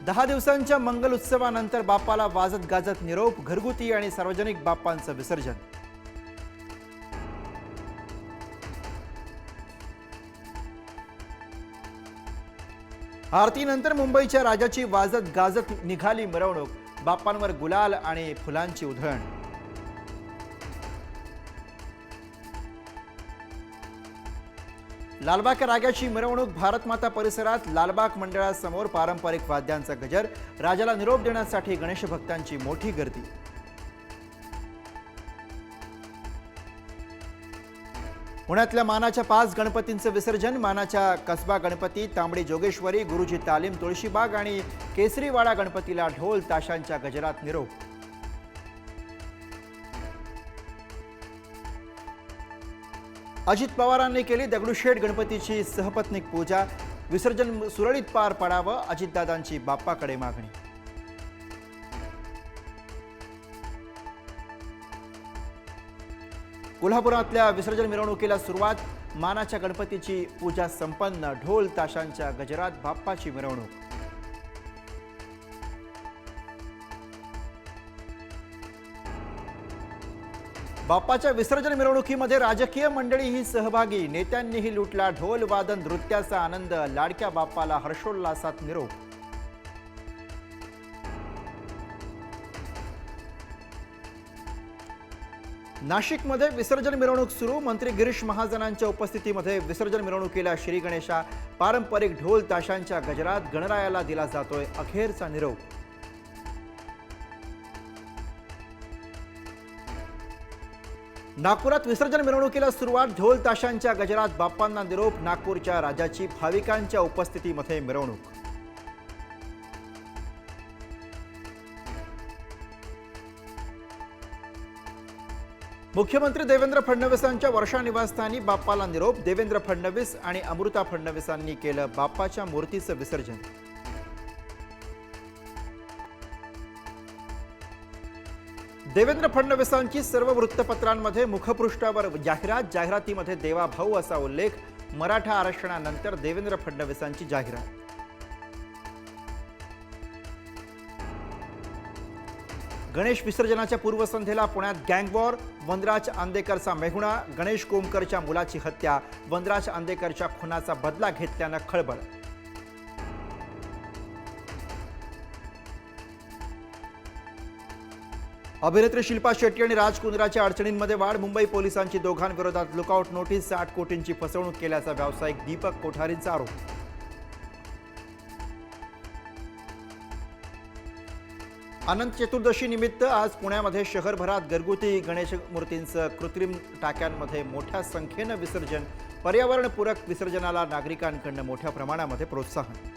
10 दिवसांच्या मंगल उत्सवानंतर बाप्पाला वाजत गाजत निरोप, घरगुती आणि सार्वजनिक बाप्पांचं विसर्जन। आरतीनंतर मुंबईच्या राजाची वाजत गाजत निघाली मिरवणूक, बाप्पांवर गुलाल आणि फुलांची उधळण। लालबाग राजाची मिरवणूक भारत माता परिसरात लालबाग मंडळासमोर पारंपरिक वाद्यांचा गजर, राजाला निरोप देण्यासाठी गणेश भक्तांची मोठी गर्दी। पुण्यातल्या मानाच्या 5 गणपतींचं विसर्जन, मानाच्या कसबा गणपती, तांबडी जोगेश्वरी, गुरुजी तालीम, तुळशीबाग आणि केसरीवाडा गणपतीला ढोल ताशांच्या गजरात निरोप। अजित पवारांनी केली दगडूशेठ गणपतीची सहपत्नीक पूजा, विसर्जन सुरळीत पार पडावं अजितदादांची बाप्पाकडे मागणी। कोल्हापुरातल्या विसर्जन मिरवणुकीला सुरुवात, मानाच्या गणपतीची पूजा संपन्न, ढोल ताशांच्या गजरात बाप्पाची मिरवणूक। बाप्पाच्या विसर्जन मिरवणुकीमध्ये राजकीय मंडळीही सहभागी, नेत्यांनीही लुटला ढोल वादन नृत्याचा आनंद, लाडक्या बाप्पाला हर्षोल्लासात निरोप। नाशिकमध्ये विसर्जन मिरवणूक सुरू, मंत्री गिरीश महाजनांच्या उपस्थितीमध्ये विसर्जन मिरवणुकीला श्री गणेशा, पारंपरिक ढोल ताशांच्या गजरात गणरायाला दिला जातोय अखेरचा निरोप। नागपुरात विसर्जन मिरवणुकीला सुरुवात, ढोल ताशांच्या गजरात बाप्पांना निरोप, नागपूरच्या राजाची भाविकांच्या उपस्थितीमध्ये मिरवणूक। मुख्यमंत्री देवेंद्र फडणवीसांच्या वर्षा निवासस्थानी बाप्पाला निरोप, देवेंद्र फडणवीस आणि अमृता फडणवीसांनी केलं बाप्पाच्या मूर्तीचं विसर्जन। देवेंद्र फडणवीसांची सर्व वृत्तपत्रांमध्ये मुखपृष्ठावर जाहिरात, जाहिरातीमध्ये देवाभाऊ असा उल्लेख, मराठा आरक्षणानंतर देवेंद्र फडणवीसांची जाहिरात। गणेश विसर्जनाच्या पूर्वसंध्येला पुण्यात गँगवॉर, वनराज आंदेकरचा मेहुणा, गणेश कोमकरच्या मुलाची हत्या, वनराज आंदेकरच्या खुनाचा बदला घेतल्यानं खळबळ। अभिनेत्री शिल्पा शेट्टी आणि राज कुंद्राच्या अडचणींमध्ये वाढ, मुंबई पोलिसांची दोघांविरोधात लुकआउट नोटीस, 60 कोटींची फसवणूक केल्याचा व्यावसायिक दीपक कोठारींचा आरोप। अनंत चतुर्दशी निमित्त आज पुण्यामध्ये शहरभरात घरगुती गणेश मूर्तींचं कृत्रिम टाक्यांमध्ये मोठ्या संख्येनं विसर्जन, पर्यावरणपूरक विसर्जनाला नागरिकांकडून मोठ्या प्रमाणामध्ये प्रोत्साहन।